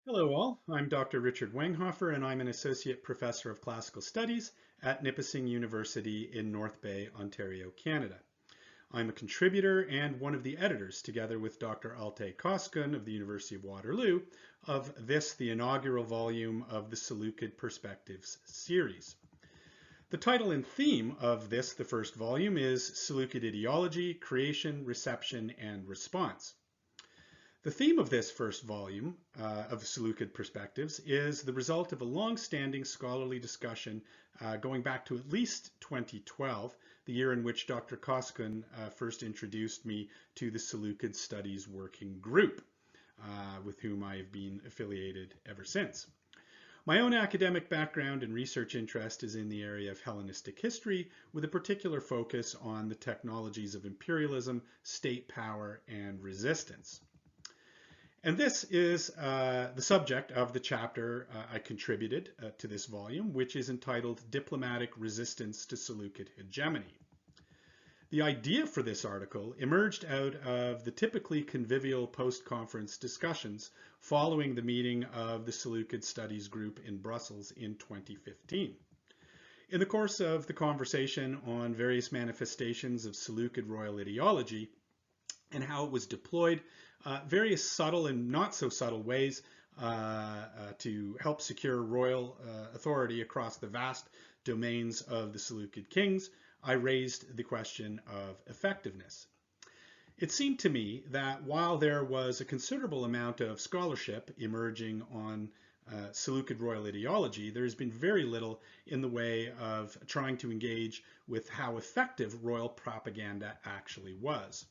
Hello all, I'm Dr. Richard Wenghofer and I'm an Associate Professor of Classical Studies at Nipissing University in North Bay, Ontario, Canada. I'm a contributor and one of the editors, together with Dr. Coşkun of the University of Waterloo, of the inaugural volume of the Seleukid Perspectives series. The title and theme of the first volume, is Seleukid Ideology, Creation, Reception, and Response. The theme of this first volume of Seleukid Perspectives is the result of a long-standing scholarly discussion going back to at least 2012, the year in which Dr. Coşkun first introduced me to the Seleukid Studies Working Group, with whom I have been affiliated ever since. My own academic background and research interest is in the area of Hellenistic history, with a particular focus on the technologies of imperialism, state power, and resistance. And this is the subject of the chapter I contributed to this volume, which is entitled Diplomatic Resistance to Seleukid Hegemony. The idea for this article emerged out of the typically convivial post-conference discussions following the meeting of the Seleukid Studies Group in Brussels in 2015. In the course of the conversation on various manifestations of Seleukid royal ideology and how it was deployed, various subtle and not so subtle ways to help secure royal authority across the vast domains of the Seleukid kings, I raised the question of effectiveness. It seemed to me that while there was a considerable amount of scholarship emerging on Seleukid royal ideology, there has been very little in the way of trying to engage with how effective royal propaganda actually was.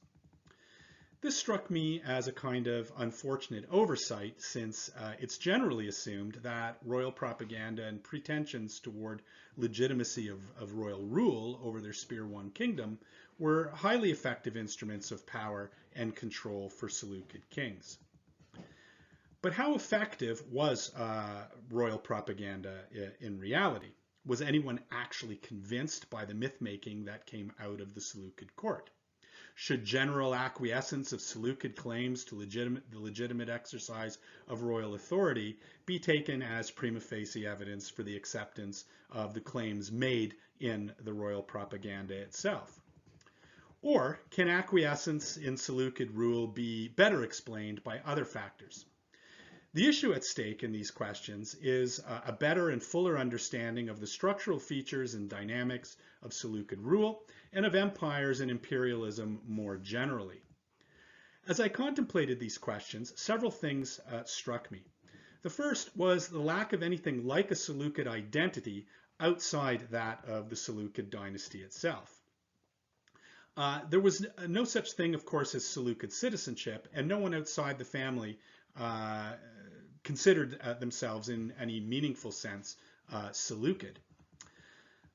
This struck me as a kind of unfortunate oversight, since it's generally assumed that royal propaganda and pretensions toward legitimacy of royal rule over their Sphere I kingdom were highly effective instruments of power and control for Seleukid kings. But how effective was royal propaganda in reality? Was anyone actually convinced by the myth-making that came out of the Seleukid court? Should general acquiescence of Seleukid claims to the legitimate exercise of royal authority be taken as prima facie evidence for the acceptance of the claims made in the royal propaganda itself? Or can acquiescence in Seleukid rule be better explained by other factors? The issue at stake in these questions is a better and fuller understanding of the structural features and dynamics of Seleukid rule and of empires and imperialism more generally. As I contemplated these questions, several things struck me. The first was the lack of anything like a Seleukid identity outside that of the Seleukid dynasty itself. There was no such thing, of course, as Seleukid citizenship, and no one outside the family considered themselves in any meaningful sense Seleukid.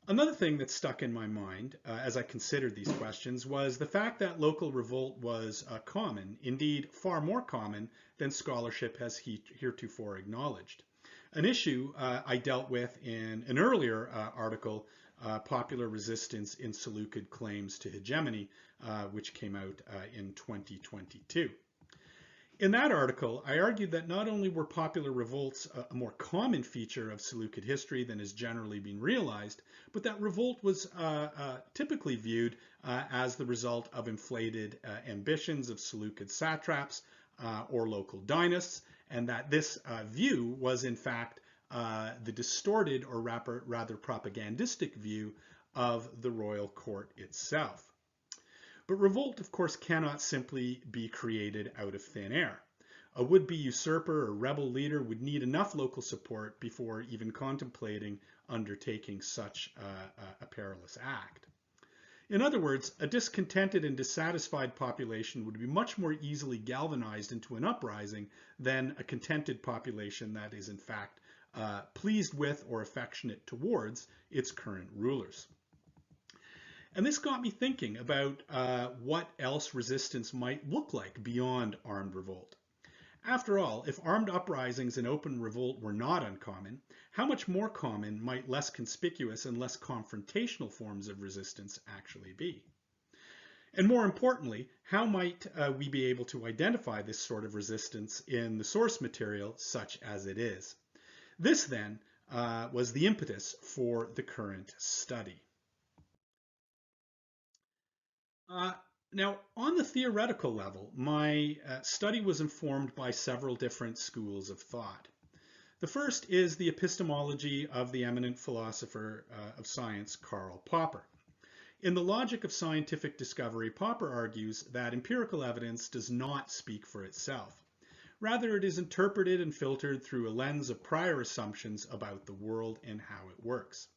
Another thing that stuck in my mind as I considered these questions was the fact that local revolt was common, indeed far more common than scholarship has heretofore acknowledged. An issue I dealt with in an earlier article, Popular Resistance in Seleukid Claims to Hegemony, which came out in 2022. In that article, I argued that not only were popular revolts a more common feature of Seleukid history than has generally been realized, but that revolt was typically viewed as the result of inflated ambitions of Seleukid satraps or local dynasts, and that this view was in fact the distorted or rather propagandistic view of the royal court itself. But revolt, of course, cannot simply be created out of thin air. A would-be usurper or rebel leader would need enough local support before even contemplating undertaking such a perilous act. In other words, a discontented and dissatisfied population would be much more easily galvanized into an uprising than a contented population that is in fact pleased with or affectionate towards its current rulers. And this got me thinking about what else resistance might look like beyond armed revolt. After all, if armed uprisings and open revolt were not uncommon, how much more common might less conspicuous and less confrontational forms of resistance actually be? And more importantly, how might we be able to identify this sort of resistance in the source material such as it is? This then was the impetus for the current study. Now, on the theoretical level, my study was informed by several different schools of thought. The first is the epistemology of the eminent philosopher of science, Karl Popper. In The Logic of Scientific Discovery, Popper argues that empirical evidence does not speak for itself. Rather, it is interpreted and filtered through a lens of prior assumptions about the world and how it works.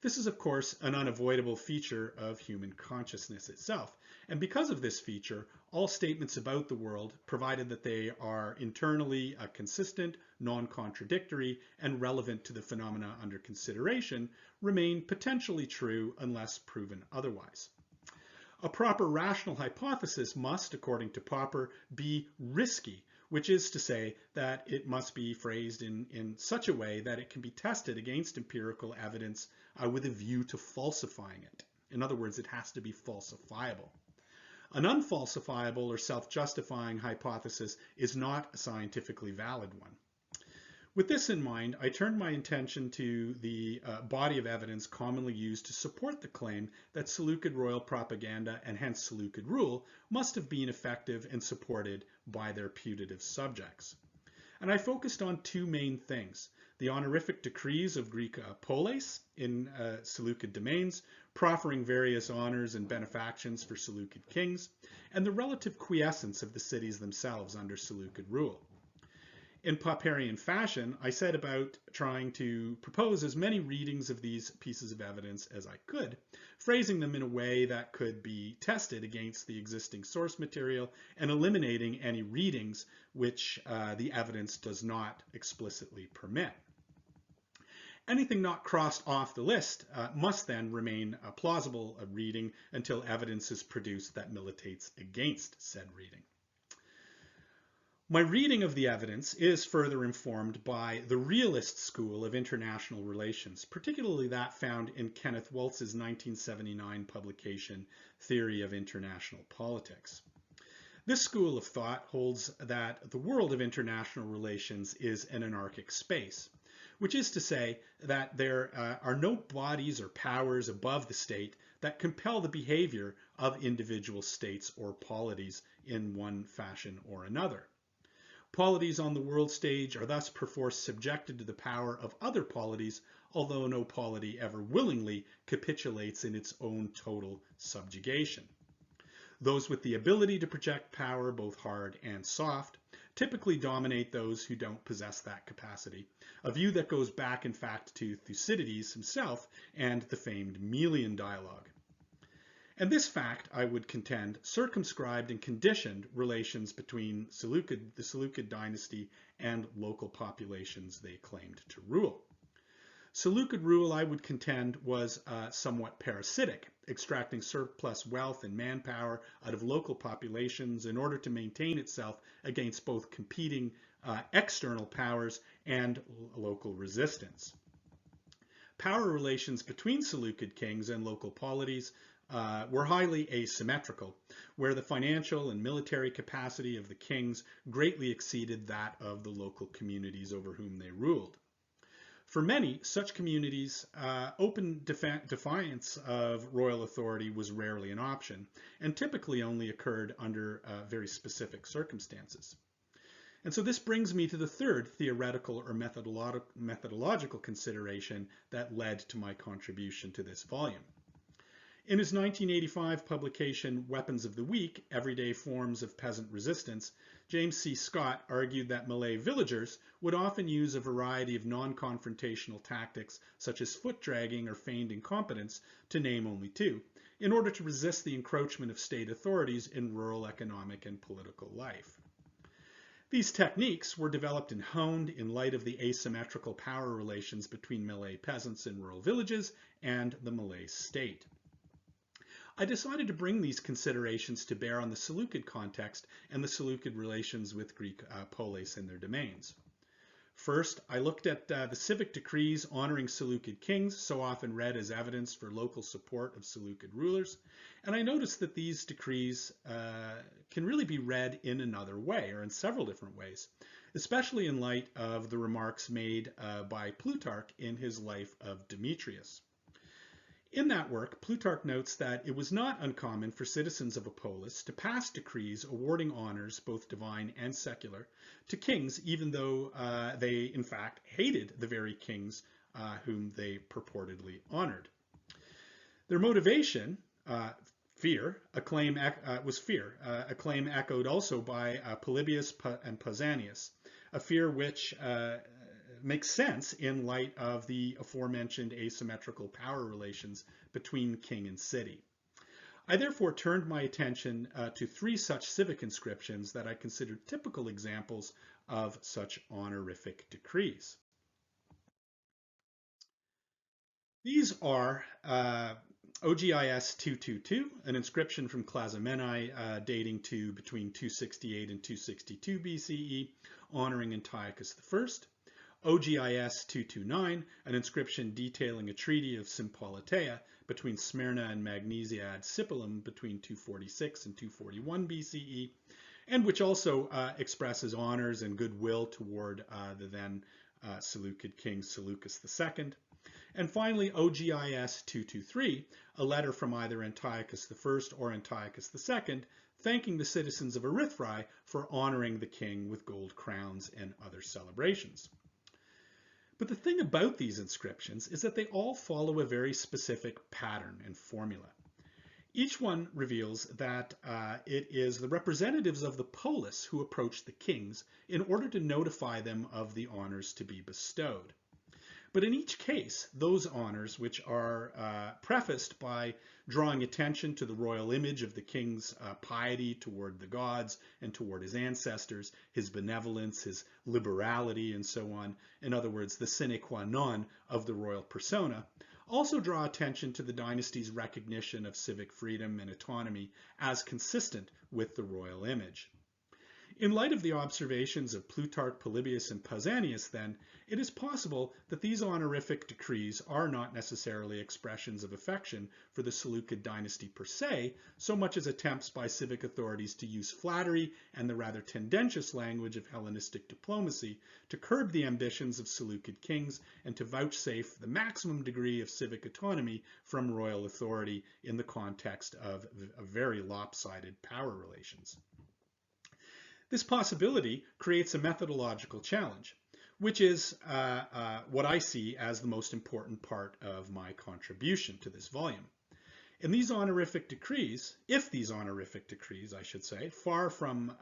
This is, of course, an unavoidable feature of human consciousness itself. And because of this feature, all statements about the world, provided that they are internally consistent, non-contradictory, and relevant to the phenomena under consideration, remain potentially true unless proven otherwise. A proper rational hypothesis must, according to Popper, be risky, which is to say that it must be phrased in such a way that it can be tested against empirical evidence with a view to falsifying it. In other words, it has to be falsifiable. An unfalsifiable or self-justifying hypothesis is not a scientifically valid one. With this in mind, I turned my attention to the body of evidence commonly used to support the claim that Seleukid royal propaganda and hence Seleukid rule must have been effective and supported by their putative subjects. And I focused on two main things: the honorific decrees of Greek polis in Seleukid domains, proffering various honors and benefactions for Seleukid kings, and the relative quiescence of the cities themselves under Seleukid rule. In Popperian fashion, I set about trying to propose as many readings of these pieces of evidence as I could, phrasing them in a way that could be tested against the existing source material and eliminating any readings which the evidence does not explicitly permit. Anything not crossed off the list must then remain a plausible reading until evidence is produced that militates against said reading. My reading of the evidence is further informed by the realist school of international relations, particularly that found in Kenneth Waltz's 1979 publication, Theory of International Politics. This school of thought holds that the world of international relations is an anarchic space, which is to say that there are no bodies or powers above the state that compel the behavior of individual states or polities in one fashion or another. Polities on the world stage are thus perforce subjected to the power of other polities, although no polity ever willingly capitulates in its own total subjugation. Those with the ability to project power, both hard and soft, typically dominate those who don't possess that capacity, a view that goes back in fact to Thucydides himself and the famed Melian dialogue. And this fact, I would contend, circumscribed and conditioned relations between the Seleukid dynasty and local populations they claimed to rule. Seleukid rule, I would contend, was somewhat parasitic, extracting surplus wealth and manpower out of local populations in order to maintain itself against both competing external powers and local resistance. Power relations between Seleukid kings and local polities were highly asymmetrical, where the financial and military capacity of the kings greatly exceeded that of the local communities over whom they ruled. For many, such communities, open defiance of royal authority was rarely an option, and typically only occurred under very specific circumstances. And so this brings me to the third theoretical or methodological consideration that led to my contribution to this volume. In his 1985 publication, Weapons of the Weak, Everyday Forms of Peasant Resistance, James C. Scott argued that Malay villagers would often use a variety of non-confrontational tactics, such as foot dragging or feigned incompetence, to name only two, in order to resist the encroachment of state authorities in rural economic and political life. These techniques were developed and honed in light of the asymmetrical power relations between Malay peasants in rural villages and the Malay state. I decided to bring these considerations to bear on the Seleukid context and the Seleukid relations with Greek polis and their domains. First, I looked at the civic decrees honoring Seleukid kings, so often read as evidence for local support of Seleukid rulers, and I noticed that these decrees can really be read in another way, or in several different ways, especially in light of the remarks made by Plutarch in his life of Demetrios. In that work, Plutarch notes that it was not uncommon for citizens of a polis to pass decrees awarding honors, both divine and secular, to kings, even though they, in fact, hated the very kings whom they purportedly honored. Their motivation, fear, was fear, a claim echoed also by Polybios and Pausanias, a fear which makes sense in light of the aforementioned asymmetrical power relations between king and city. I therefore turned my attention to three such civic inscriptions that I considered typical examples of such honorific decrees. These are OGIS 222, an inscription from Clazomenae dating to between 268 and 262 BCE, honoring Antiochus I. OGIS 229, an inscription detailing a treaty of Sympoliteia between Smyrna and Magnesia ad Sipylum between 246 and 241 BCE, and which also expresses honors and goodwill toward the then Seleukid king Seleukos II. And finally, OGIS 223, a letter from either Antiochus I or Antiochus II, thanking the citizens of Erythrae for honoring the king with gold crowns and other celebrations. But the thing about these inscriptions is that they all follow a very specific pattern and formula. Each one reveals that it is the representatives of the polis who approach the kings in order to notify them of the honors to be bestowed. But in each case, those honors, which are prefaced by drawing attention to the royal image of the king's piety toward the gods and toward his ancestors, his benevolence, his liberality, and so on, in other words, the sine qua non of the royal persona, also draw attention to the dynasty's recognition of civic freedom and autonomy as consistent with the royal image. In light of the observations of Plutarch, Polybios, and Pausanias, then, it is possible that these honorific decrees are not necessarily expressions of affection for the Seleukid dynasty per se, so much as attempts by civic authorities to use flattery and the rather tendentious language of Hellenistic diplomacy to curb the ambitions of Seleukid kings and to vouchsafe the maximum degree of civic autonomy from royal authority in the context of very lopsided power relations. This possibility creates a methodological challenge, which is what I see as the most important part of my contribution to this volume. In these honorific decrees, if these honorific decrees, I should say, far from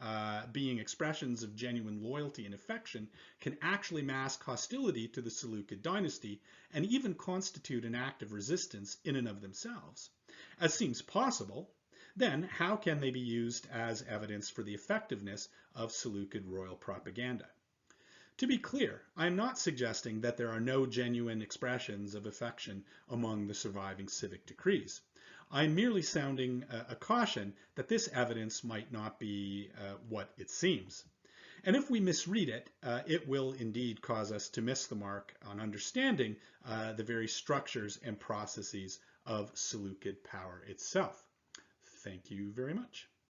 being expressions of genuine loyalty and affection, can actually mask hostility to the Seleukid dynasty and even constitute an act of resistance in and of themselves, as seems possible, then how can they be used as evidence for the effectiveness of Seleukid royal propaganda? To be clear, I am not suggesting that there are no genuine expressions of affection among the surviving civic decrees. I am merely sounding a caution that this evidence might not be what it seems. And if we misread it, it will indeed cause us to miss the mark on understanding the very structures and processes of Seleukid power itself. Thank you very much.